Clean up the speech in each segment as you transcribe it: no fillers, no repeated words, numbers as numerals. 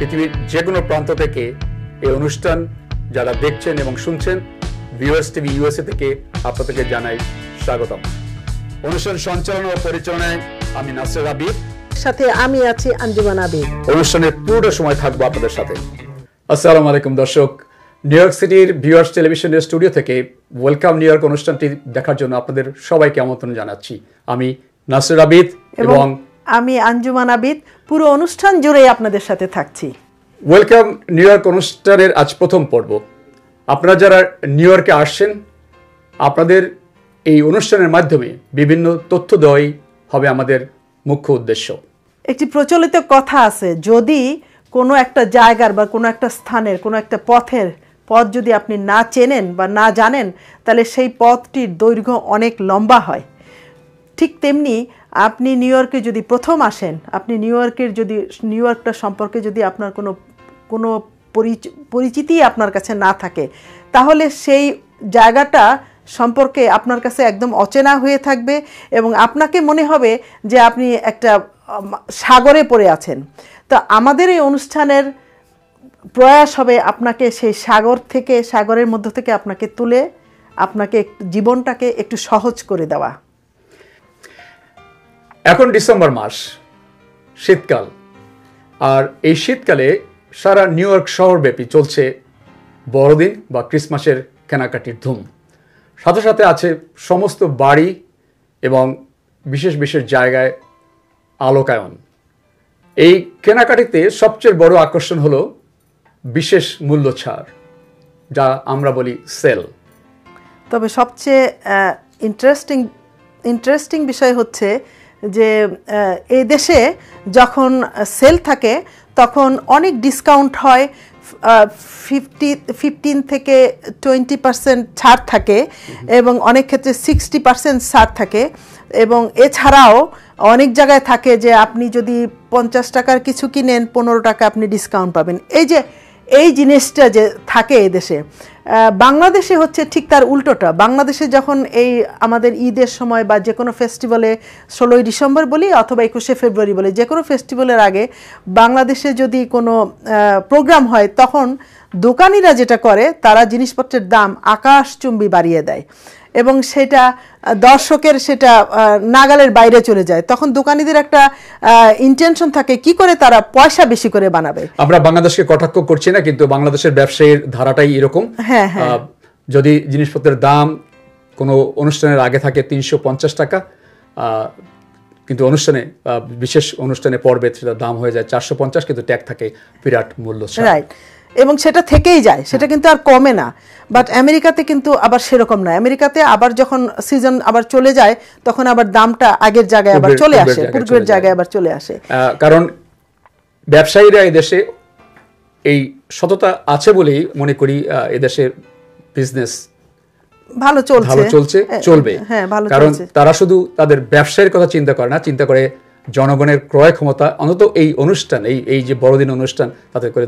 পৃথিবীর যে কোনো প্রান্ত থেকে এই অনুষ্ঠান যারা দেখছেন এবং শুনছেন ভিউয়ার্স টিভি ইউএসএ থেকে আপনাদেরকে জানাই স্বাগতম। অনুষ্ঠান সঞ্চালনা ও পরিচালনায় আমি নাসির আবিদ, সাথে আমি আছি আঞ্জুমান আবিদ। অনুষ্ঠানের পুরোটা সময় থাকবো আপনাদের সাথে। আসসালামু আলাইকুম দর্শক, নিউ ইয়র্ক সিটির ভিউয়ার্স টেলিভিশনের স্টুডিও থেকে ওয়েলকাম নিউ ইয়র্ক অনুষ্ঠানটি দেখার জন্য আপনাদের সবাইকে আমন্ত্রণ জানাচ্ছি। আমি নাসির আবিদ এবং আমি আঞ্জুমান আবিদ, পুরো অনুষ্ঠান জুড়ে আপনাদের সাথে থাকছি। ওয়েলকাম নিউ ইয়র্ক অনুষ্ঠানের আজ প্রথম পর্ব। আপনারা যারা নিউ ইয়র্কে আসছেন, আপনাদের এই অনুষ্ঠানের মাধ্যমে বিভিন্ন তথ্য দেওয়াই হবে আমাদের মুখ্য উদ্দেশ্য। একটি প্রচলিত কথা আছে, যদি কোনো একটা জায়গার বা কোনো একটা স্থানের কোনো একটা পথ যদি আপনি না চেনেন বা না জানেন, তাহলে সেই পথটির দৈর্ঘ্য অনেক লম্বা হয়। ঠিক তেমনি আপনি নিউ ইয়র্কে যদি প্রথম আসেন, আপনি নিউ ইয়র্কটা সম্পর্কে যদি আপনার কোনো পরিচিতি আপনার কাছে না থাকে, তাহলে সেই জায়গাটা সম্পর্কে আপনার কাছে একদম অচেনা হয়ে থাকবে এবং আপনাকে মনে হবে যে আপনি একটা সাগরে পড়ে আছেন। তো আমাদের এই অনুষ্ঠানের প্রয়াস হবে আপনাকে সেই সাগরের মধ্য থেকে আপনাকে তুলে আপনাকে জীবনটাকে একটু সহজ করে দেওয়া। এখন ডিসেম্বর মাস, শীতকাল, আর এই শীতকালে সারা নিউ ইয়র্ক শহরব্যাপী চলছে বড়দিন বা ক্রিসমাসের কেনাকাটির ধুম। সাথে সাথে আছে সমস্ত বাড়ি এবং বিশেষ বিশেষ জায়গায় আলোকায়ন। এই কেনাকাটিতে সবচেয়ে বড় আকর্ষণ হলো বিশেষ মূল্য ছাড়, যা আমরা বলি সেল। তবে সবচেয়ে ইন্টারেস্টিং বিষয় হচ্ছে যে এই দেশে যখন সেল থাকে তখন অনেক ডিসকাউন্ট হয়, 15 থেকে 20% ছাড় থাকে এবং অনেক ক্ষেত্রে 60% ছাড় থাকে। এবং এছাড়াও অনেক জায়গায় থাকে যে আপনি যদি 50 টাকার কিছু কিনেন, 15 টাকা আপনি ডিসকাউন্ট পাবেন। এই জিনিসটা যে থাকে এই দেশে, বাংলাদেশে হচ্ছে ঠিক তার উল্টোটা। বাংলাদেশে যখন এই আমাদের ঈদের সময় বা যে কোনো ফেস্টিভ্যালে 16ই ডিসেম্বর বলি অথবা 21শে ফেব্রুয়ারি বলি, যে কোনো ফেস্টিভ্যালের আগে বাংলাদেশে যদি কোনো প্রোগ্রাম হয়, তখন দোকানিরা যেটা করে, তারা জিনিসপত্রের দাম আকাশচুম্বী বাড়িয়ে দেয় এবং সেটা দর্শকের সেটা নাগালের বাইরে চলে যায়। তখন দোকানিদের একটা ইন্টেনশন থাকে কি করে তারা পয়সা বেশি করে বানাবে। আমরা বাংলাদেশকে কটাক্ষ করছি না, কিন্তু বাংলাদেশের ব্যবসায়ীর ধারাটাই এরকম। যদি জিনিসপত্রের দাম কোনো অনুষ্ঠানের আগে থাকে 350 টাকা, কিন্তু বিশেষ অনুষ্ঠানে পর্বে সেটা দাম হয়ে যায় 450, কিন্তু ট্যাগ থাকে বিরাট মূল্য। রাইট, এবং সেটা থেকেই যায়, সেটা কিন্তু আর কমে না। বাট আমেরিকাতে কিন্তু আবার সেরকম না। আমেরিকাতে আবার যখন সিজন আবার চলে যায়, তখন আবার দামটা আগের জায়গায় আবার চলে আসে, পূর্বের জায়গায় আবার চলে আসে। কারণ ব্যবসায়ীরা এদেশে এই সততা আছে বলেই মনে করি এদেশের বিজনেস ভালো চলছে, চলবে। কারণ তারা শুধু তাদের ব্যবসায়ের কথা চিন্তা করে না, চিন্তা করে জনগণের ক্রয় ক্ষমতা। অন্তত এই অনুষ্ঠান, এই যে বড়দিন অনুষ্ঠান, তাতে করে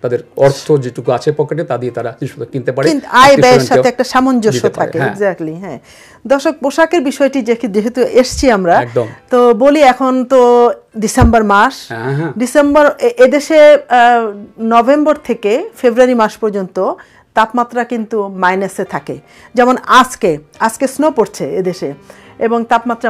তাদের অর্থ যেটুকু আছে পকেটে, তা দিয়ে তারা জিনিসপত্র কিনতে পারে, আয় ব্যয়ের সাথে একটা সামঞ্জস্য থাকে। এক্স্যাক্টলি। হ্যাঁ দর্শক, পোশাকের বিষয়টি যেহেতু এসছি আমরা, তো বলি এখন তো ডিসেম্বর মাস। ডিসেম্বর এদেশে নভেম্বর থেকে ফেব্রুয়ারি মাস পর্যন্ত তাপমাত্রা কিন্তু মাইনাসে থাকে। যেমন আজকে স্নো পড়ছে এদেশে এবং তাপমাত্রা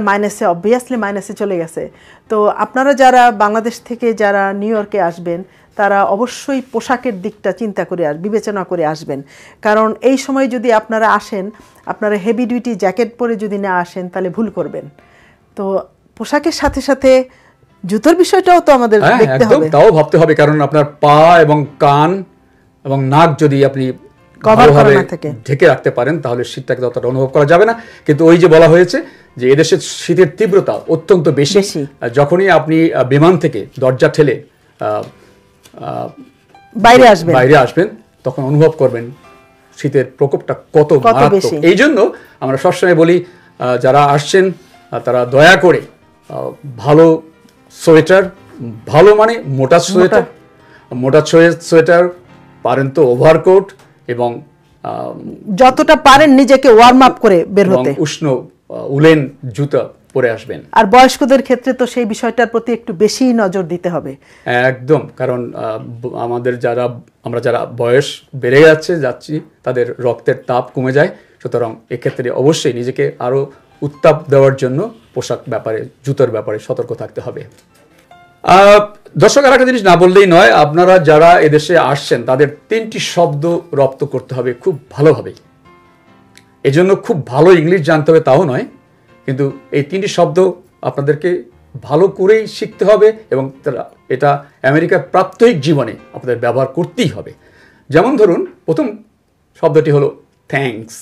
অবভিয়াসলি মাইনাসে চলে গেছে। তো আপনারা যারা বাংলাদেশ থেকে যারা নিউ ইয়র্কে আসবেন, তারা অবশ্যই পোশাকের দিকটা বিবেচনা করে আসবেন। কারণ এই সময় যদি আপনারা আসেন, আপনারা হেভি ডিউটি জ্যাকেট পরে যদি না আসেন, তাহলে ভুল করবেন। তো পোশাকের সাথে সাথে জুতোর বিষয়টাও তো আমাদের দেখতে হবে, তাও ভাবতে হবে। কারণ আপনার পা এবং কান এবং নাক যদি আপনি ঢেকে রাখতে পারেন, তাহলে শীতটাকে ততটা অনুভব করা যাবে না। কিন্তু ওই যে বলা হয়েছে যে এদেশের শীতের তীব্রতা অত্যন্ত বেশি। যখনই আপনি বিমান থেকে দরজা ঠেলে বাইরে আসবেন, তখন অনুভব করবেন শীতের প্রকোপটা কত মারাত্মক। এই জন্য আমরা সবসময় বলি, যারা আসছেন তারা দয়া করে ভালো সোয়েটার, ভালো মানে মোটা সোয়েটার, পারেন তো ওভারকোট, এবং যতটা পারেন নিজেকে ওয়ার্ম আপ করে বের হতে, উষ্ণ উলেন জুতা পরে আসবেন। আর বয়স্কদের ক্ষেত্রে তো সেই বিষয়টার প্রতি একটু বেশি নজর দিতে হবে। একদম, কারণ আমরা যারা বয়স বেড়ে যাচ্ছি তাদের রক্তের তাপ কমে যায়, সুতরাং এক্ষেত্রে অবশ্যই নিজেকে আরও উত্তাপ দেওয়ার জন্য পোশাক ব্যাপারে, জুতোর ব্যাপারে সতর্ক থাকতে হবে। দর্শক, আর একটা জিনিস না বললেই নয়, আপনারা যারা এদেশে আসছেন তাদের 3টি শব্দ রপ্ত করতে হবে খুব ভালোভাবে। এজন্য খুব ভালো ইংলিশ জানতে হবে তাও নয়, কিন্তু এই 3টি শব্দ আপনাদেরকে ভালো করেই শিখতে হবে এবং এটা আমেরিকার প্রাত্যহিক জীবনে আপনাদের ব্যবহার করতেই হবে। যেমন ধরুন, প্রথম শব্দটি হলো থ্যাঙ্কস,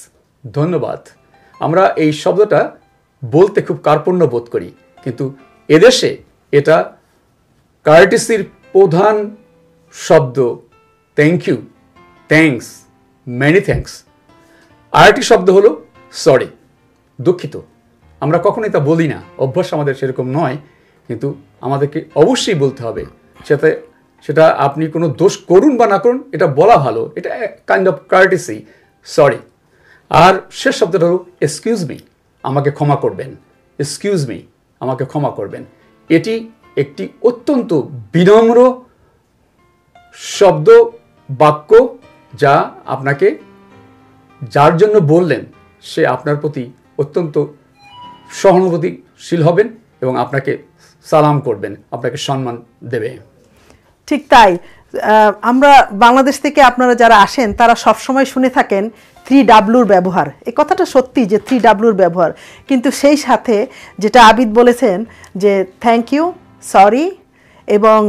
ধন্যবাদ। আমরা এই শব্দটা বলতে খুব কার্পণ্য বোধ করি, কিন্তু এদেশে এটা কার্টিসির প্রধান শব্দ। Thank you, thanks, many thanks. আরেকটি শব্দ হলো সরি, দুঃখিত। আমরা কখনোই তা বলি না, অভ্যাস আমাদের সেরকম নয়, কিন্তু আমাদেরকে অবশ্যই বলতে হবে। সেটা আপনি কোনো দোষ করুন বা না করুন, এটা বলা ভালো, এটা কাইন্ড অফ কার্টিসি, সরি। আর শেষ শব্দটা হলো এক্সকিউজ মি, আমাকে ক্ষমা করবেন। এক্সকিউজ মি, আমাকে ক্ষমা করবেন। এটি একটি অত্যন্ত বিনম্র শব্দ, বাক্য, যা আপনাকে, যার জন্য বললেন সে আপনার প্রতি অত্যন্ত সহানুভূতিশীল হবেন এবং আপনাকে সালাম করবেন, আপনাকে সম্মান দেবে। ঠিক তাই। আমরা বাংলাদেশ থেকে আপনারা যারা আসেন তারা সবসময় শুনে থাকেন 3Wর ব্যবহার। এই কথাটা সত্যি যে 3Wর ব্যবহার, কিন্তু সেই সাথে যেটা আবিদ বলেছেন যে থ্যাংক ইউ, সরি এবং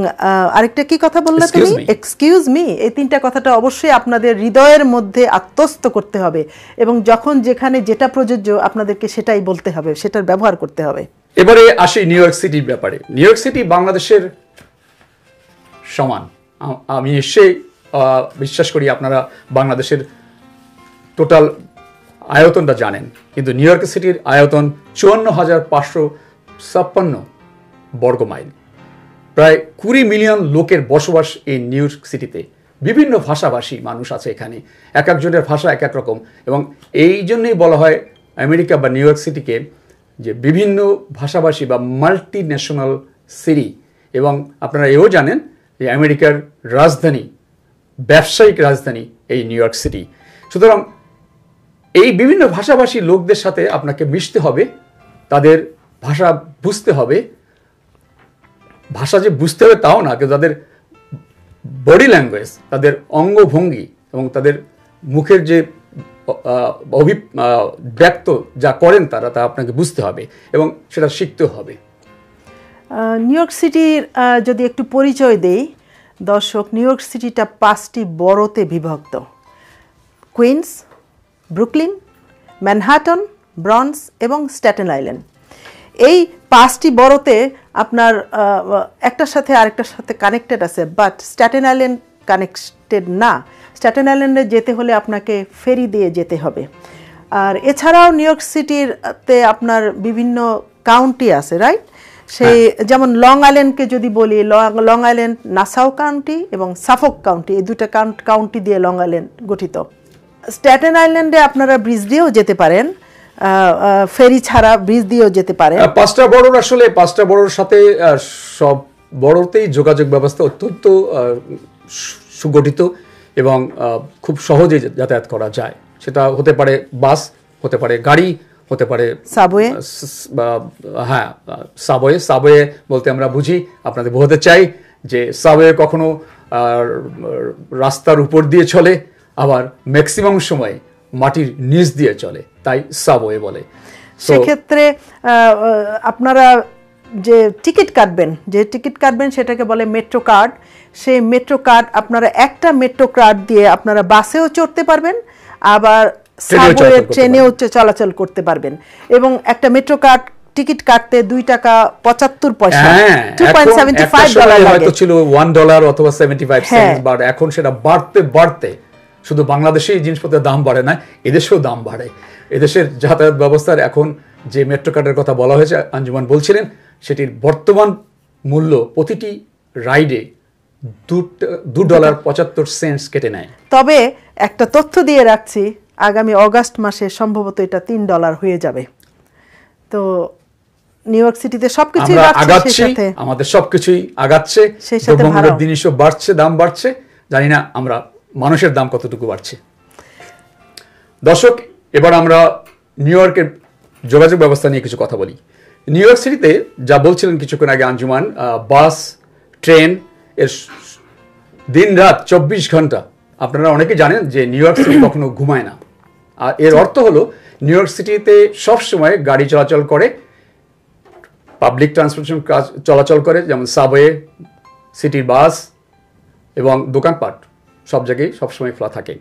আরেকটা কি কথা বললে তুমি, এক্সকিউজ মি, এই 3টা কথাটা অবশ্যই আপনাদের হৃদয়ের মধ্যে আত্মস্থ করতে হবে এবং যখন যেখানে যেটা প্রযোজ্য আপনাদেরকে সেটাই বলতে হবে, সেটার ব্যবহার করতে হবে। এবারে আসি নিউ ইয়র্ক সিটির ব্যাপারে। নিউ ইয়র্ক সিটি বাংলাদেশের সমান। আমি নিশ্চয়ই বিশ্বাস করি আপনারা বাংলাদেশের টোটাল আয়তনটা জানেন, কিন্তু নিউ ইয়র্ক সিটির আয়তন 54,556 বর্গ মাইল। প্রায় 20 মিলিয়ন লোকের বসবাস এই নিউ ইয়র্ক সিটিতে। বিভিন্ন ভাষাভাষী মানুষ আছে এখানে, এক একজনের ভাষা এক এক রকম, এবং এই জন্যই বলা হয় আমেরিকা বা নিউ ইয়র্ক সিটিকে যে বিভিন্ন ভাষাভাষী বা মাল্টি ন্যাশনাল সিটি। এবং আপনারা এও জানেন যে আমেরিকার রাজধানী, ব্যবসায়িক রাজধানী এই নিউ ইয়র্ক সিটি। সুতরাং এই বিভিন্ন ভাষাভাষী লোকদের সাথে আপনাকে মিশতে হবে, তাদের ভাষা বুঝতে হবে। ভাষা যে বুঝতে হবে তাও না, কিন্তু তাদের বডি ল্যাঙ্গুয়েজ, তাদের অঙ্গভঙ্গি এবং তাদের মুখের যে ব্যক্ত যা করেন তারা, তা আপনাকে বুঝতে হবে এবং সেটা শিখতে হবে। নিউ ইয়র্ক সিটির যদি একটু পরিচয় দেই দর্শক, নিউ ইয়র্ক সিটিটা 5টি বরোতে বিভক্ত: কুইন্স, ব্রুকলিন, ম্যানহাটন, ব্রনক্স এবং স্ট্যাটেন আইল্যান্ড। এই 5টি বরোতে আপনার একটার সাথে আরেকটার সাথে কানেক্টেড আছে, বাট স্ট্যাটেন আইল্যান্ড কানেক্টেড না। স্ট্যাটেন আইল্যান্ডে যেতে হলে আপনাকে ফেরি দিয়ে যেতে হবে। আর এছাড়াও নিউ ইয়র্ক সিটিতে আপনার বিভিন্ন কাউন্টি আছে, রাইট? সেই যেমন লং আইল্যান্ডকে যদি বলি, লং আইল্যান্ড নাসাউ কাউন্টি এবং সাফক কাউন্টি, এই দুটো কাউন্টি দিয়ে লং আইল্যান্ড গঠিত। স্ট্যাটেন আইল্যান্ডে আপনারা ব্রিজ দিয়েও যেতে পারেন, ফেরি ছাড়া ব্রিজ দিয়েও যেতে পারেন। 5টা বড়োর আসলে 5টা বড়োর সাথে সব বড়োতেই যোগাযোগ ব্যবস্থা অত্যন্ত সুগঠিত এবং খুব সহজে যাতায়াত করা যায়। সেটা হতে পারে বাস, হতে পারে গাড়ি, হতে পারে সাবওয়ে। হ্যাঁ, সাবওয়ে বলতে আমরা বুঝি, আপনাদের বোঝাতে চাই যে সাবওয়ে কখনো রাস্তার উপর দিয়ে চলে, আবার ম্যাক্সিমাম সময় মাটির নিচ দিয়ে চলে, তাই সাবওয়ে বলে। সেক্ষেত্রে আপনারা যে টিকিট কাটবেন সেটাকে বলে মেট্রো কার্ড। সেই মেট্রো কার্ড আপনারা একটা মেট্রো কার্ড দিয়ে আপনারা বাসেও চড়তে পারবেন, আবার সাবওয়ে ট্রেনেও চলাচল করতে পারবেন। এবং একটা মেট্রো কার্ড টিকিট কাটতে $2.75, $2.75 লাগে। ছিল $1 অথবা 75 সেন্ট, বাট এখন সেটা বাড়তে বাড়তে শুধু বাংলাদেশেই জিনিসপত্রের দাম বাড়ে না, এদেশেও দাম বাড়ে। এদেশের যাতায়াত ব্যবস্থার এখন যে মেট্রো কার্ডের কথা বলা হয়েছে, আঞ্জুমান বলছিলেন, সেটির বর্তমান মূল্য প্রতিটি রাইডে $2.75 কেটে নেয়। তবে একটা তথ্য দিয়ে রাখছি, আগামী অগাস্ট মাসে সম্ভবত এটা $3 হয়ে যাবে। তো নিউ ইয়র্ক সিটিতে সবকিছু আগাচ্ছি, আমাদের সবকিছুই আগাচ্ছে, দ্রব্যমূল্যের জিনিসও বাড়ছে, দাম বাড়ছে, জানি না আমরা মানুষের দাম কতটুকু বাড়ছে। দর্শক, এবার আমরা নিউ ইয়র্কের যোগাযোগ ব্যবস্থা নিয়ে কিছু কথা বলি। নিউ ইয়র্ক সিটিতে যা বলছিলেন কিছুক্ষণ আগে আঞ্জুমান, বাস, ট্রেন এর দিন রাত 24 ঘন্টা। আপনারা অনেকে জানেন যে নিউ ইয়র্ক সিটি কখনো ঘুমায় না। আর এর অর্থ হলো নিউ ইয়র্ক সিটিতে সবসময় গাড়ি চলাচল করে, পাবলিক ট্রান্সপোর্টেশন চলাচল করে, যেমন সাবওয়ে, সিটির বাস এবং দোকানপাট সব জায়গায় সবসময় খোলা থাকে।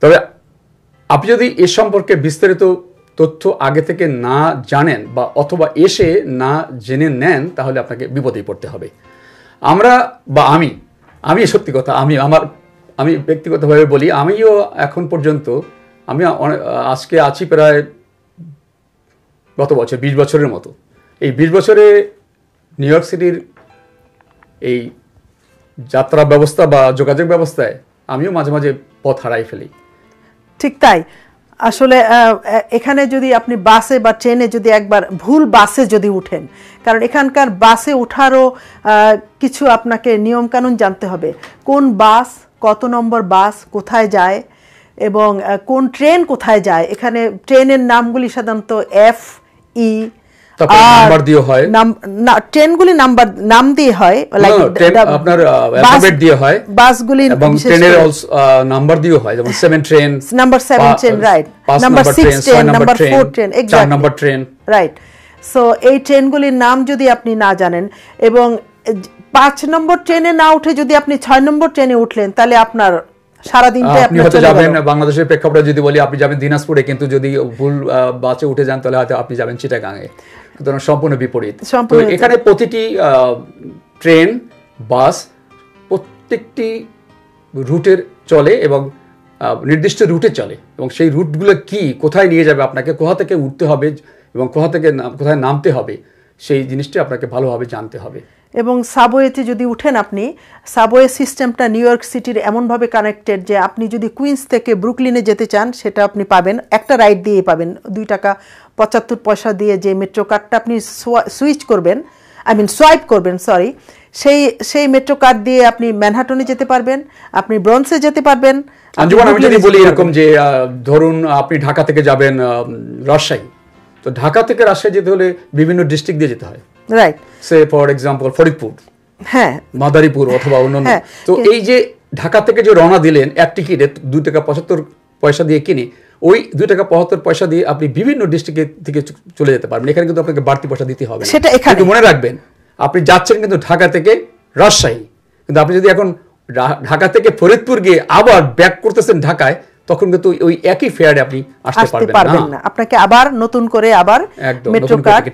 তবে আপনি যদি এ সম্পর্কে বিস্তারিত তথ্য আগে থেকে না জানেন বা অথবা এসে না জেনে নেন, তাহলে আপনাকে বিপদেই পড়তে হবে। আমি সত্যি কথা, আমি ব্যক্তিগতভাবে বলি, আমিও এখন পর্যন্ত আজকে আছি প্রায় গত বছর 20 বছরের মতো। এই 20 বছরে নিউ ইয়র্ক সিটির এই যাত্রা ব্যবস্থা বা যোগাযোগ ব্যবস্থায় আমিও মাঝে মাঝে পথ হারাই ফেলি। ঠিক তাই। আসলে এখানে যদি আপনি বাসে বা ট্রেনে যদি একবার ভুল বাসে যদি উঠেন, কারণ এখানকার বাসে ওঠারও কিছু আপনাকে নিয়মকানুন জানতে হবে। কোন বাস, কত নম্বর বাস, কোথায় যায় এবং কোন ট্রেন কোথায় যায়। এখানে ট্রেনের নামগুলি সাধারণত FE নাম্বার দিয়ে হয়, ট্রেনগুলি নাম দিয়ে হয়, আপনার অ্যালফাবেট দিয়ে হয়, বাসগুলি এবং ট্রেনের নাম্বার দিয়ে হয়, যেমন 7 train, number 7 train, right, number 6 train, number 4 train, exactly 4 number train, right. So এই ট্রেনগুলির নাম যদি আপনি না জানেন এবং 5 নম্বর ট্রেনে না উঠে যদি আপনি 6 নম্বর ট্রেনে উঠলেন, তাহলে আপনার সারাদিনটাই আপনি হয়তো যাবেন, বাংলাদেশের প্রেক্ষাপটে যদি বলি, আপনি যাবেন দিনাজপুরে, কিন্তু যদি ভুল বাসে উঠে যান তাহলে হয়তো আপনি যাবেন চিটাগাঙে। সুতরাং সম্পূর্ণ বিপরীত। তো এখানে প্রতিটি ট্রেন, বাস প্রত্যেকটি রুটের চলে এবং নির্দিষ্ট রুটে চলে, এবং সেই রুটগুলো কি, কোথায় নিয়ে যাবে আপনাকে, কোথা থেকে উঠতে হবে এবং কোথায় নামতে হবে, সেই জিনিসটি আপনাকে ভালোভাবে জানতে হবে। এবং সাবওয়েতে যদি উঠেন, আপনি সাবওয়ে সিস্টেমটা নিউ ইয়র্ক সিটির এমনভাবে কানেক্টেড যে আপনি যদি কুইন্স থেকে ব্রুকলিনে যেতে চান, সেটা আপনি পাবেন একটা রাইড দিয়ে পাবেন। 2 টাকা 75 পয়সা দিয়ে যে মেট্রো কার্ডটা আপনি সোয়াইপ করবেন, সেই মেট্রো কার্ড দিয়ে আপনি ম্যানহাটনে যেতে পারবেন, আপনি ব্রন্সে যেতে পারবেন। আমি যদি বলি এরকম যে ধরুন আপনি ঢাকা থেকে যাবেন রাজশাহী, তো ঢাকা থেকে রাজশাহী যেতে হলে বিভিন্ন ডিস্ট্রিক্ট দিয়ে যেতে হয়, right, say for example Faridpur, হ্যাঁ, মাদারীপুর অথবা অন্যান্য। তো এই যে ঢাকা থেকে যে রওনা দিলেন এক টিকিটে 2 টাকা 75 পয়সা দিয়ে কিনে, ওই 2 টাকা 75 পয়সা দিয়ে আপনি বিভিন্ন ডিস্ট্রিক্টের থেকে চলে যেতে পারবেন। এখানে কিন্তু আপনাকে বাড়তি পয়সা দিতে হবে, সেটা এখানে মনে রাখবেন। আপনি যাচ্ছেন কিন্তু ঢাকা থেকে রাজশাহী, কিন্তু আপনি যদি এখন ঢাকা থেকে ফরিদপুর গিয়ে আবার ব্যাক করতেছেন ঢাকায়, তখন কিন্তু ওই একই ফেয়ারে আপনি আসতে পারবেন না। আপনাকে আবার নতুন করে মেট্রো কার্ড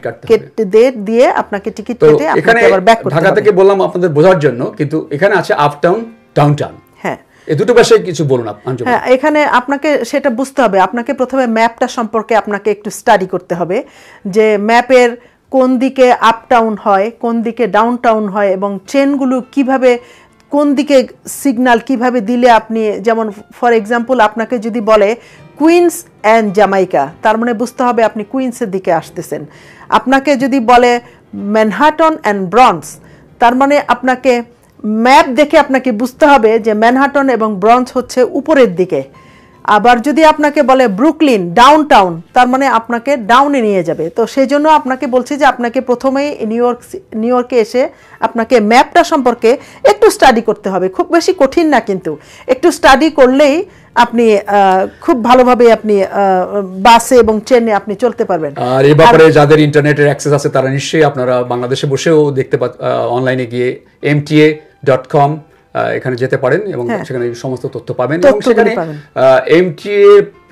দিয়ে আপনাকে টিকিট কেটে আপনাকে আবার ব্যাক করতে হবে। ঢাকা থেকে বললাম আপনাদের বোঝার জন্য, কিন্তু এখানে আছে আপটাউন, ডাউনটাউন। হ্যাঁ, এই দুটো ভাষায় কিছু বলুন আপনি। হ্যাঁ, এখানে আপনাকে সেটা বুঝতে হবে। আপনাকে প্রথমে ম্যাপটা সম্পর্কে আপনাকে একটু স্টাডি করতে হবে, যে ম্যাপের কোন দিকে আপটাউন হয়, কোন দিকে ডাউনটাউন হয়, এবং ট্রেনগুলো কিভাবে, কোন দিকে সিগন্যাল কিভাবে দিলে আপনি, যেমন ফর এক্সাম্পল আপনাকে যদি বলে কুইন্স অ্যান্ড জামাইকা, তার মানে বুঝতে হবে আপনি কুইন্সের দিকে আসতেছেন। আপনাকে যদি বলে ম্যানহাটন অ্যান্ড ব্রন্স, তার মানে আপনাকে ম্যাপ দেখে আপনাকে বুঝতে হবে যে ম্যানহাটন এবং ব্রন্স হচ্ছে উপরের দিকে। আবার যদি আপনাকে বলে ব্রুকলিন ডাউনটাউন, তার মানে আপনাকে ডাউনে নিয়ে যাবে। তো সেই জন্য আপনাকে বলছি যে আপনাকে প্রথমেই নিউ ইয়র্কে এসে আপনাকে ম্যাপটা সম্পর্কে একটু স্টাডি করতে হবে। খুব বেশি কঠিন না, কিন্তু একটু স্টাডি করলেই আপনি খুব ভালোভাবে আপনি বাসে এবং ট্রেনে আপনি চলতে পারবেন। আর এই ব্যাপারে যাদের ইন্টারনেটের অ্যাক্সেস আছে, তারা নিশ্চয়ই আপনারা বাংলাদেশে বসেও দেখতে অনলাইনে গিয়ে MTA.com এখানে যেতে পারেন এবং সেখানে সমস্ত তথ্য পাবেন। এবং সেখানে MTA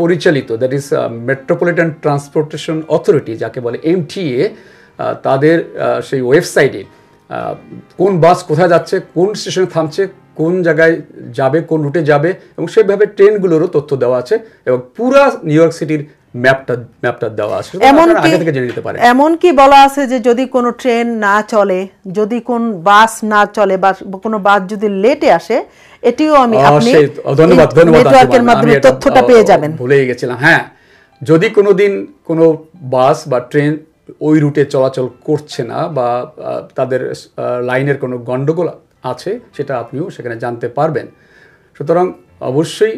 পরিচালিত, that is metropolitan transportation authority, যাকে বলে MTA, তাদের সেই ওয়েবসাইটে কোন বাস কোথায় যাচ্ছে, কোন স্টেশনে থামছে, কোন জায়গায় যাবে, কোন রুটে যাবে, এবং সেইভাবে ট্রেনগুলোরও তথ্য দেওয়া আছে এবং পুরো নিউ ইয়র্ক সিটির ম্যাপটা দেওয়া আছে, আগে থেকে জেনে নিতে পারেন। এমনকি বলা আছে যে যদি কোনো ট্রেন না চলে, যদি কোন বাস না চলে বা কোনো বাস যদি লেটে আসে, এটিও আপনি ধন্যবাদ নেটওয়ার্কের মাধ্যমে তথ্যটা পেয়ে যাবেন। ভুলে গেছিলাম, হ্যাঁ, যদি কোনোদিন কোনো বাস বা ট্রেন ওই রুটে চলাচল করছে না বা তাদের লাইনের কোনো গণ্ডগোল আছে সেটা আপনিও সেখানে জানতে পারবেন। সুতরাং অবশ্যই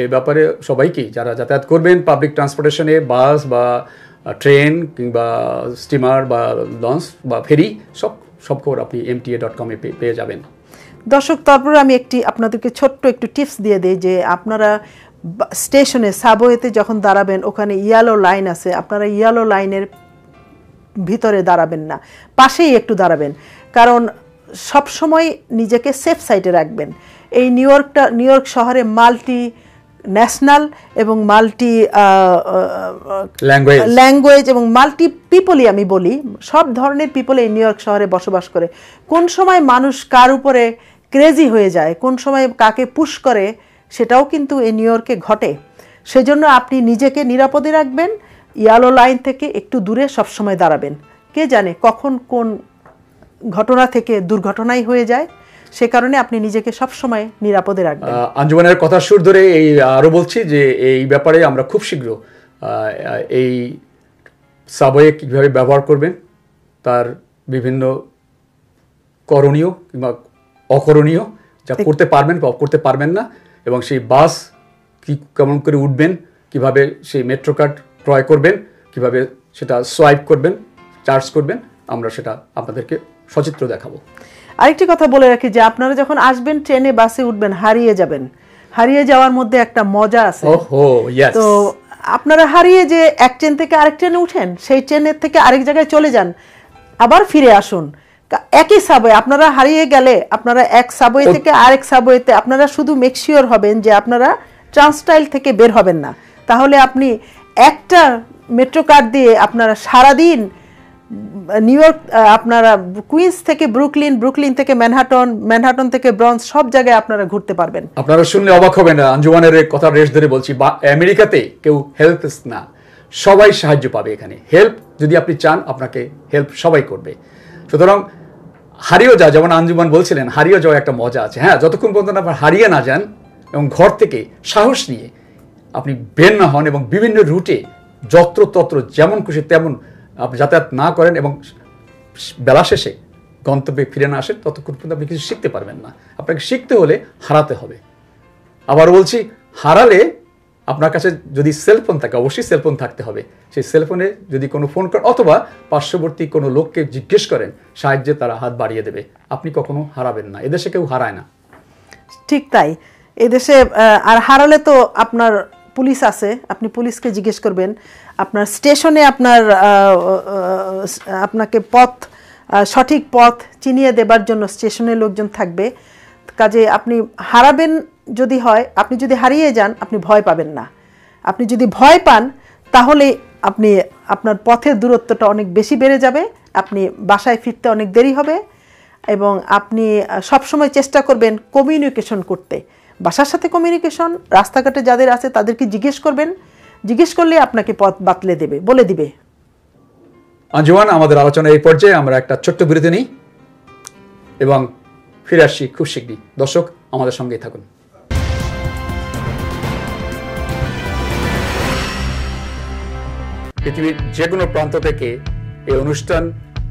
এই ব্যাপারে সবাইকেই যারা যাতায়াত করবেন পাবলিক ট্রান্সপোর্টেশনে, বাস বা ট্রেন কিংবা স্টিমার বা লঞ্চ বা ফেরি, সব খবর আপনি mta.com পেয়ে যাবেন। দর্শক, তারপরে আমি আপনাদেরকে ছোট্ট একটু টিপস দিয়ে দিই যে আপনারা স্টেশনে সাবওয়েতে যখন দাঁড়াবেন ওখানে ইয়েলো লাইন আছে, আপনারা ইয়েলো লাইনের ভিতরে দাঁড়াবেন না, পাশেই একটু দাঁড়াবেন, কারণ সবসময় নিজেকে সেফ সাইডে রাখবেন। এই নিউ ইয়র্ক শহরে মাল্টি ন্যাশনাল এবং মাল্টি ল্যাঙ্গুয়েজ এবং মাল্টি পিপলই আমি বলি, সব ধরনের পিপল এই নিউ ইয়র্ক শহরে বসবাস করে। কোন সময় মানুষ কার উপরে ক্রেজি হয়ে যায়, কোন সময় কাকে পুশ করে, সেটাও কিন্তু এই নিউ ইয়র্কে ঘটে। সেজন্য আপনি নিজেকে নিরাপদে রাখবেন, ইয়েলো লাইন থেকে একটু দূরে সবসময় দাঁড়াবেন। কে জানে কখন কোন ঘটনা থেকে দুর্ঘটনাই হয়ে যায়, সে কারণে আপনি নিজেকে সবসময় নিরাপদে রাখবেন। আঞ্জুমানের কথা সুর ধরে আরও বলছি যে এই ব্যাপারে আমরা খুব শীঘ্র এই সাবওয়ে কীভাবে ব্যবহার করবেন তার বিভিন্ন করণীয় কিংবা অকরণীয়, যা করতে পারবেন বা করতে পারবেন না, এবং সেই বাস কেমন করে উঠবেন, কিভাবে সেই মেট্রো কার্ড ক্রয় করবেন, কিভাবে সেটা সোয়াইপ করবেন, চার্জ করবেন, আমরা সেটা আপনাদেরকে সচিত্র দেখাবো। আরেকটি কথা বলে রাখি যে আপনারা যখন আসবেন ট্রেনে বাসে উঠবেন, হারিয়ে যাবেন। হারিয়ে যাওয়ার মধ্যে একটা মজা আছে। তো আপনারা হারিয়ে যে এক ট্রেন থেকে আরেক ট্রেনে উঠেন, সেই ট্রেনের থেকে আরেক জায়গায় চলে যান, আবার ফিরে আসুন একই সাবওয়ে। আপনারা হারিয়ে গেলে আপনারা এক সাবওয়ে থেকে আরেক সাবওয়েতে আপনারা শুধু মেক শিওর হবেন যে আপনারা ট্রান্সটাইল থেকে বের হবেন না, তাহলে আপনি একটা মেট্রো কার্ড দিয়ে আপনারা সারাদিন নিউ ইয়র্ক, আপনারা কুইন্স থেকে ব্রুকলিন থেকে ম্যানহাটন থেকে ব্রঞ্জ, সব জায়গায় আপনারা ঘুরতে পারবেন। আপনারা শুনলে অবাক হবেন, আঞ্জুমানের কথা রেশ ধরে বলছি, আমেরিকাতে কেউ হেল্পলেস না, সবাই সাহায্য পাবে এখানে। হেল্প যদি আপনি চান, আপনাকে হেল্প সবাই করবে। সুতরাং হারিয়েও যাওয়া, যেমন আঞ্জুমান বলছিলেন, হারিয়ে যাওয়া একটা মজা আছে। হ্যাঁ, যতক্ষণ পর্যন্ত আপনার হারিয়ে না যান এবং ঘর থেকে সাহস নিয়ে আপনি বের না হন এবং বিভিন্ন রুটে যত্রতত্র যেমন খুশি তেমন আপনি যাতায়াত না করেন এবং বেলা শেষে গন্তব্যে ফিরে না আসেন, ততক্ষণ পর্যন্ত আপনি কিছু শিখতে পারবেন না। আপনাকে শিখতে হলে হারাতে হবে। আবার বলছি, হারালে আপনার কাছে যদি সেলফোন থাকে, অবশ্যই সেলফোন থাকতে হবে। সেই সেলফোনে যদি কোনো ফোন করেন অথবা পার্শ্ববর্তী কোনো লোককে জিজ্ঞেস করেন, সাহায্যে তারা হাত বাড়িয়ে দেবে। আপনি কখনো হারাবেন না, এদেশে কেউ হারায় না। ঠিক তাই, এদেশে আর হারালে তো আপনার পুলিশ আছে, আপনি পুলিশকে জিজ্ঞেস করবেন। আপনার স্টেশনে আপনাকে সঠিক পথ চিনিয়ে দেবার জন্য স্টেশনের লোকজন থাকবে। কাজে আপনি হারাবেন যদি হয়, আপনি যদি হারিয়ে যান আপনি ভয় পাবেন না। আপনি যদি ভয় পান তাহলে আপনার পথের দূরত্বটা অনেক বেশি বেড়ে যাবে, আপনি বাসায় ফিরতে অনেক দেরি হবে, এবং আপনি সবসময় চেষ্টা করবেন কমিউনিকেশন করতে। বাসার সাথে কমিউনিকেশন, রাস্তাঘাটে যাদের আছে তাদেরকে জিজ্ঞেস করবেন, জিজ্ঞেস করলে আপনাকে পথ বাতলে দেবে, বলে দিবে। আঞ্জুমান, আমাদের আলোচনা এই পর্যায়ে আমরা একটা ছোট্ট বিরতি নিই এবং ফিরে আসছি খুব শীঘ্রই। দর্শক, আমাদের সঙ্গেই থাকুন। পৃথিবীর যে কোনো প্রান্ত থেকে এই অনুষ্ঠান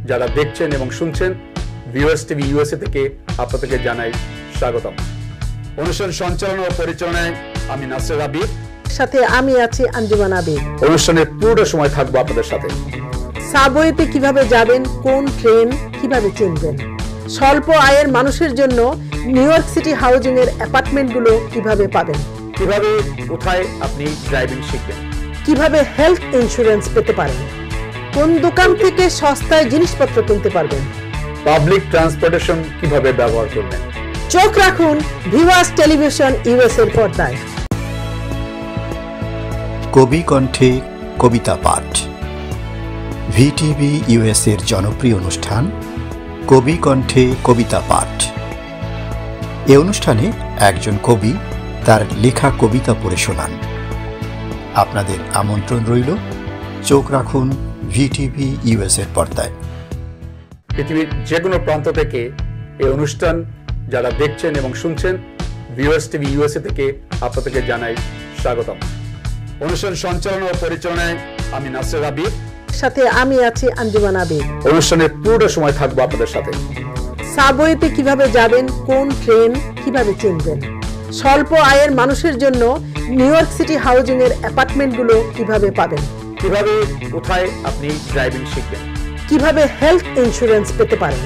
যারা দেখছেন এবং শুনছেন, ভিউয়ার্স টিভি ইউএসএ থেকে আপনাদেরকে জানাই স্বাগতম। অনুষ্ঠান সঞ্চালন ও পরিচালনায় আমি নাসির আবিদ, সাথে আমি আছি আঞ্জুমান আবিদ। অনুষ্ঠানের পুরোটা সময় থাকবো আপনাদের সাথে। সাবওয়েতে কিভাবে যাবেন, কোন ট্রেন কিভাবে চিনবেন, স্বল্প আয়ের মানুষের জন্য নিউ ইয়র্ক সিটি হাউজিং এর অ্যাপার্টমেন্টগুলো কিভাবে পাবেন, কিভাবে কোথায় আপনি ড্রাইভিং শিখবেন, কিভাবে হেলথ ইন্স্যুরেন্স পেতে পারেন, কোন দোকান থেকে সস্তায় জিনিসপত্র কিনতে পারবেন, পাবলিক ট্রান্সপোর্টেশন কিভাবে ব্যবহার করবেন। চোখ রাখুন ভিউয়ার্স টেলিভিশন ইউএস এর পর্দায়। কবি কণ্ঠে কবিতা পাঠ, ভিটিভি ইউএস এর জনপ্রিয় অনুষ্ঠান কবি কণ্ঠে কবিতা পাঠ। এ অনুষ্ঠানে একজন কবি তার লেখা কবিতা পড়ে শোনান। আপনাদের আমন্ত্রণ রইল, চোখ রাখুন ভিটিভি ইউএস এর পর্দায়। পৃথিবীর যে কোনো প্রান্ত থেকে এই অনুষ্ঠান যারা দেখছেন এবং শুনছেন, ভিউয়ার্স টিভি ইউএসএ থেকে আপনাদেরকে জানাই স্বাগতম। অনুষ্ঠান সঞ্চালন ও পরিচালনায় আমি নাসির আবিদ, সাথে আমি আছি আঞ্জুমান আবিদ। অনুষ্ঠানের পুরোটা সময় থাকবো আপনাদের সাথে। সাবওয়েতে কিভাবে যাবেন, কোন ট্রেন কিভাবে চিনবেন, স্বল্প আয়ের মানুষের জন্য নিউ ইয়র্ক সিটি হাউজিং এর অ্যাপার্টমেন্টগুলো কিভাবে পাবেন, কিভাবে কোথায় আপনি ড্রাইভিং শিখবেন, কিভাবে হেলথ ইন্স্যুরেন্স পেতে পারেন,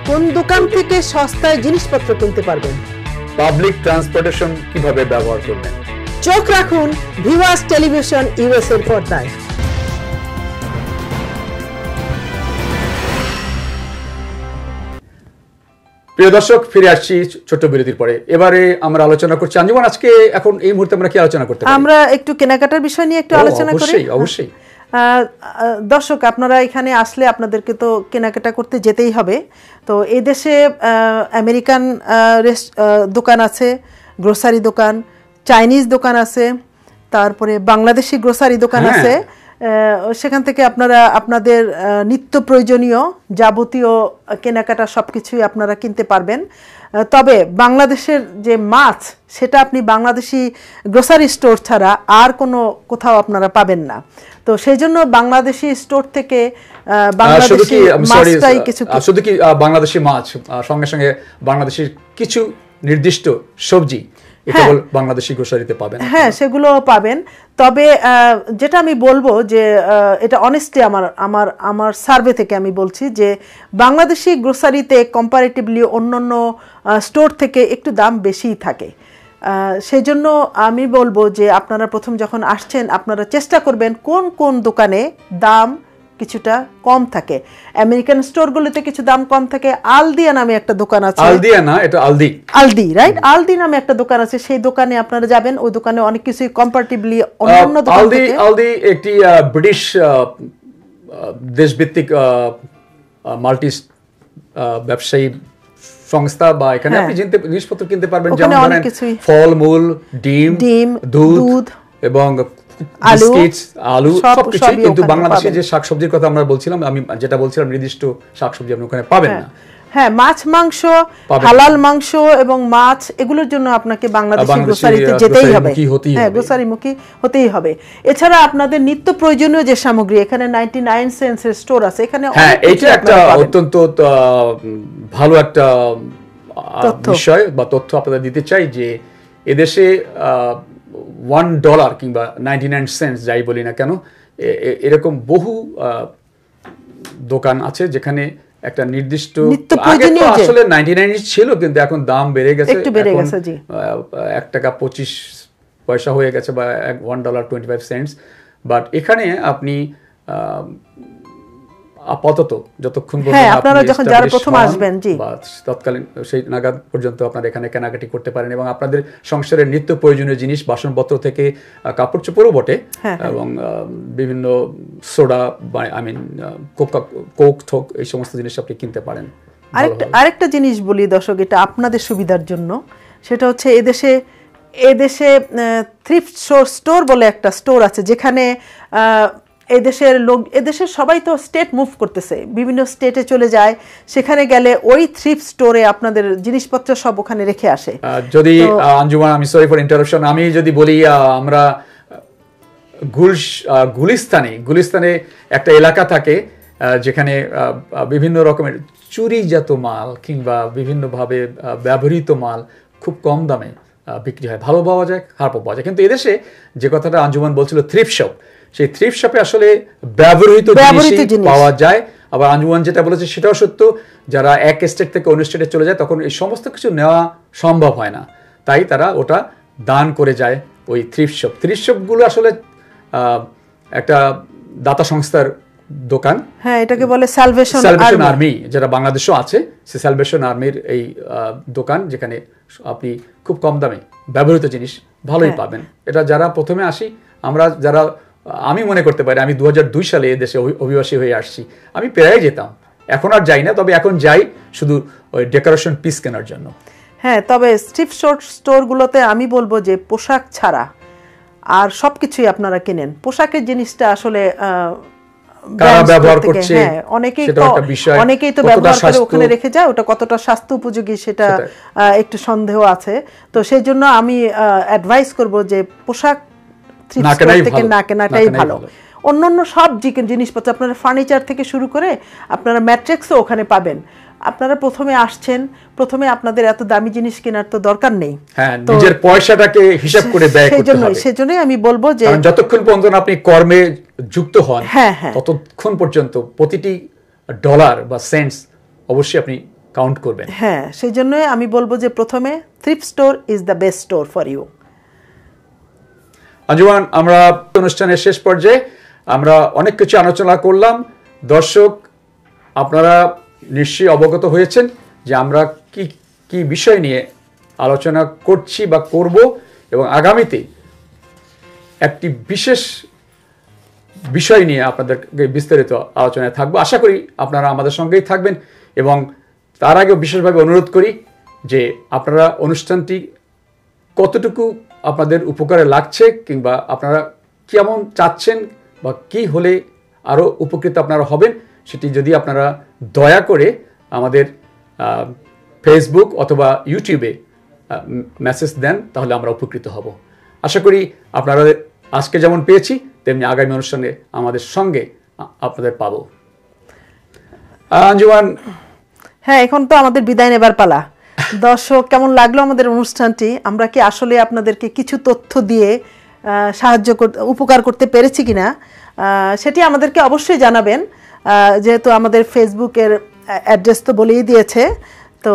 কোন দোকান থেকে সস্তায় জিনিসপত্র কিনতে পারবেন, পাবলিক ট্রান্সপোর্টেশন কিভাবে ব্যবহার করবেন। চোখ রাখুন ভিউয়ার্স টেলিভিশন ইউএস এর পর্দায়। প্রিয় দর্শক, ফিরে আসছি ছোট বিরতির পরে। এবারে আমরা আলোচনা করছি আঞ্জুমান, আজকে এখন এই মুহূর্তে আমরা কি আলোচনা করতে পারি? আমরা একটু কেনাকাটার বিষয় নিয়ে একটু আলোচনা করি। অবশ্যই অবশ্যই। দর্শক, আপনারা এখানে আসলে আপনাদেরকে তো কেনাকাটা করতে যেতেই হবে। তো এই দেশে আমেরিকান দোকান আছে, গ্রোসারি দোকান, চাইনিজ দোকান আছে, তারপরে বাংলাদেশি গ্রোসারি দোকান আছে। সেখান থেকে আপনারা আপনাদের নিত্য প্রয়োজনীয় যাবতীয় কেনাকাটা সবকিছুই আপনারা কিনতে পারবেন। তবে বাংলাদেশের যে মাছ, সেটা আপনি বাংলাদেশি গ্রোসারি স্টোর ছাড়া আর কোনো কোথাও আপনারা পাবেন না। তো সেই জন্য বাংলাদেশি স্টোর থেকে বাংলাদেশি মাছটাই কিছু, শুধু কি বাংলাদেশি মাছ, সঙ্গে সঙ্গে বাংলাদেশের কিছু নির্দিষ্ট সবজি কেবল বাংলাদেশি গ্রোসারিতে পাবেন। হ্যাঁ, সেগুলো পাবেন। তবে যেটা আমি বলবো যে এটা অনেস্টলি আমার সার্ভে থেকে আমি বলছি যে বাংলাদেশি গ্রোসারিতে কম্পারেটিভলি অন্যান্য স্টোর থেকে একটু দাম বেশিই থাকে। সেই জন্য আমি বলবো যে আপনারা প্রথম যখন আসছেন আপনারা চেষ্টা করবেন কোন কোন দোকানে দাম কিছুটা কম থাকে। আমেরিকান স্টোরগুলোতে কিছু দাম কম থাকে। আলদিয়া নামে একটা দোকান আছে, আলদিয়া না, এটা আলদি, আলদি, রাইট? আলদি নামে একটা দোকান আছে, সেই দোকানে আপনারা যাবেন। ওই দোকানে অনেক কিছুই কম্পারেটিভলি অন্যান্য দোকান থেকে। আলদি একটি ব্রিটিশ দেশভিত্তিক মাল্টি ব্যবসায়ী সংস্থা, বা এখানে আপনি জিনিসপত্র কিনতে পারবেন, যেমন ধরেন ফলমূল, ডিম, দুধ এবং আলু, সবকিছু। কিন্তু বাংলাদেশে যে শাকসবজির কথা আমরা বলছিলাম, আমি যেটা বলছিলাম, নির্দিষ্ট শাকসবজি আপনি ওখানে পাবেন না। হ্যাঁ, মাছ, মাংস, হালাল মাংস এবং মাছ, এগুলোর জন্য আপনাকে বাংলাদেশি গ্রোসারিতে যেতেই হবে। হ্যাঁ, গ্রোসারি মুখী হতেই হবে। এছাড়া আপনাদের নিত্য প্রয়োজনীয় যে সামগ্রী, এখানে 99 সেন্টস এর স্টোর আছে। এখানে এটা একটা অত্যন্ত ভালো একটা বিষয় বা তথ্য আপনাদের দিতে চাই যে এদেশে $1 কিংবা 99 সেন্টস যাই বলি না কেন, এরকম বহু দোকান আছে যেখানে একটা নির্দিষ্ট, আগে তো আসলে 99 ছিল, কিন্তু এখন দাম বেড়ে গেছে, $1.25 হয়ে গেছে, বা $1.25। বাট এখানে আপনি আপাতত যতক্ষণ আপনারা যখন যারা প্রথম আসবেন, তৎকালীন সেই নাগাদ পর্যন্ত আপনারা এখানে কেনাকাটি করতে পারেন এবং আপনাদের সংসারের নিত্য প্রয়োজনীয় জিনিস, বাসনপত্র থেকে কাপড় চোপড়ও বটে, এবং বিভিন্ন সোডা, কোক থোক, এই সমস্ত জিনিস আপনি কিনতে পারেন। আরেকটা জিনিস বলি দর্শক, এটা আপনাদের সুবিধার জন্য, সেটা হচ্ছে এদেশে থ্রিফট স্টোর বলে একটা স্টোর আছে, যেখানে এদেশের সবাই তো স্টেট মুভ করতেছে, বিভিন্ন স্টেটে চলে যায়। সেখানে গেলে ওই থ্রিফট স্টোরে আপনাদের জিনিসপত্র সব ওখানে রেখে আসে। যদি আঞ্জুমান, আমি সরি ফর ইন্টারাপশন, আমি যদি বলি, আমরা গুলিস্তানে একটা এলাকা থাকে যেখানে বিভিন্ন রকমের চুরিজাত মাল কিংবা বিভিন্নভাবে ব্যবহৃত মাল খুব কম দামে বিক্রি হয়, ভালো পাওয়া যায়, খারাপও পাওয়া যায়। কিন্তু এদেশে যে কথাটা আঞ্জুমান বলছিল, থ্রিফট শপ, সেই থ্রিফট শপে আসলে ব্যবহৃত জিনিস পাওয়া যায়। আবার আঞ্জুমান যেটা বলেছে সেটাও সত্য, যারা এক স্টেট থেকে অন্য স্টেটে চলে যায় তখন এই সমস্ত কিছু নেওয়া সম্ভব হয় না, তাই তারা ওটা দান করে যায় ওই থ্রিফট শপগুলো আসলে একটা দাতা সংস্থার দোকান। হ্যাঁ, এটাকে বলে সালভেশন আর্মি, যেটা বাংলাদেশেও আছে। সে সালভেশন আর্মির এই দোকান, যেখানে আপনি খুব কম দামে ব্যবহৃত জিনিস ভালোই পাবেন। এটা যারা প্রথমে আসি আমরা, আমি মনে করতে পারি, আমি 2002 সালে এদেশে অভিবাসী হয়ে আসছি, আমি প্রায় যেতাম, এখন আর যাই না, তবে এখন যাই শুধু ওই ডেকোরেশন পিস কেনার জন্য। হ্যাঁ, তবে থ্রিফট স্টোরগুলোতে আমি বলবো যে পোশাক ছাড়া আর সবকিছুই আপনারা কেনেন। পোশাকের জিনিসটা আসলে ব্যবহার করছে, অনেকেই তো ব্যবহার করে ওখানে রেখে যায়, ওটা কতটা স্বাস্থ্য উপযোগী সেটা একটু সন্দেহ আছে। তো সেই জন্য আমি অ্যাডভাইস করব যে পোশাক না কেনাটাই ভালো। অন্যান্য সব জিনিসপত্র আপনারা ফার্নিচার থেকে শুরু করে আপনারা ম্যাট্রিক্সও ওখানে পাবেন। আপনারা প্রথমে আসছেন, প্রথমে আপনাদের এত দামি জিনিস কেনার তো দরকার নেই, হ্যাঁ, নিজের পয়সাটাকে হিসাব করে ব্যয় করতে হবে। সেজন্যই আমি বলবো যে যতক্ষণ পর্যন্ত আপনি কর্মে যুক্ত হন ততক্ষণ পর্যন্ত প্রতিটি ডলার বা সেন্টস অবশ্যই আপনি কাউন্ট করবেন। হ্যাঁ, সেই জন্যই আমি বলবো যে প্রথমে thrift store is the best store for you. Anjuman, আমরা অনুষ্ঠানের শেষ পর্যায়ে আমরা অনেক কিছু আলোচনা করলাম। দর্শক আপনারা নিশ্চয়ই অবগত হয়েছেন যে আমরা কি কি বিষয় নিয়ে আলোচনা করছি বা করব, এবং আগামীতে একটি বিশেষ বিষয় নিয়ে আপনাদেরকে বিস্তারিত আলোচনায় থাকবো। আশা করি আপনারা আমাদের সঙ্গেই থাকবেন, এবং তার আগে বিশেষভাবে অনুরোধ করি যে আপনারা অনুষ্ঠানটি কতটুকু আপনাদের উপকারে লাগছে, কিংবা আপনারা কেমন চাচ্ছেন বা কি হলে আরও উপকৃত আপনারা হবেন, সেটি যদি আপনারা দয়া করে আমাদের ফেসবুক অথবা ইউটিউবে মেসেজ দেন তাহলে আমরা উপকৃত হব। আশা করি আপনারা আজকে যেমন পেয়েছি তেমনি আগামী অনুষ্ঠানে আমাদের সঙ্গে আপনাদের পাবো। আঞ্জুমান, হ্যাঁ, এখন তো আমাদের বিদায় নেবার পালা। দর্শক, কেমন লাগলো আমাদের অনুষ্ঠানটি? আমরা কি আসলে আপনাদেরকে কিছু তথ্য দিয়ে সাহায্য উপকার করতে পেরেছি কিনা সেটি আমাদেরকে অবশ্যই জানাবেন। যেহেতু আমাদের ফেসবুকের অ্যাড্রেস তো বলেই দিয়েছে, তো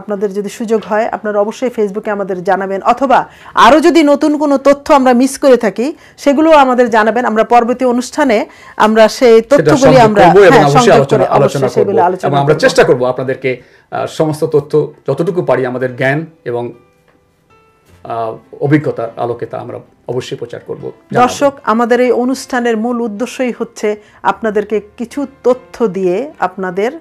আপনাদের যদি সুযোগ হয় আপনারা অবশ্যই ফেসবুকে আমাদের জানাবেন, অথবা আরও যদি নতুন কোনো তথ্য আমরা মিস করে থাকি সেগুলো আমাদের জানাবেন। আমরা পরবর্তী অনুষ্ঠানে আমরা সেই তথ্যগুলি আমরা আমরা চেষ্টা করব আপনাদেরকে সমস্ত তথ্য যতটুকু পারি আমাদের জ্ঞান এবং অভিজ্ঞতার আলোকে তা আমরা অবশ্যই প্রচার করব। দর্শক, আমাদের এই অনুষ্ঠানের মূল উদ্দেশ্যই হচ্ছে আপনাদেরকে কিছু তথ্য দিয়ে আপনাদের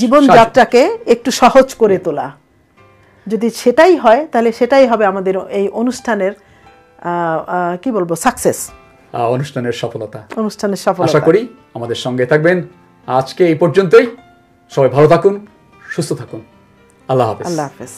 জীবনযাত্রাকে একটু সহজ করে তোলা। যদি সেটাই হয় তাহলে সেটাই হবে আমাদের এই অনুষ্ঠানের কি বলবো সাকসেস, অনুষ্ঠানের সফলতা। আশা করি আমাদের সঙ্গে থাকবেন। আজকে এই পর্যন্তই। সবাই ভালো থাকুন, সুস্থ থাকুন। আল্লাহ হাফেজ। আল্লাহ হাফেজ।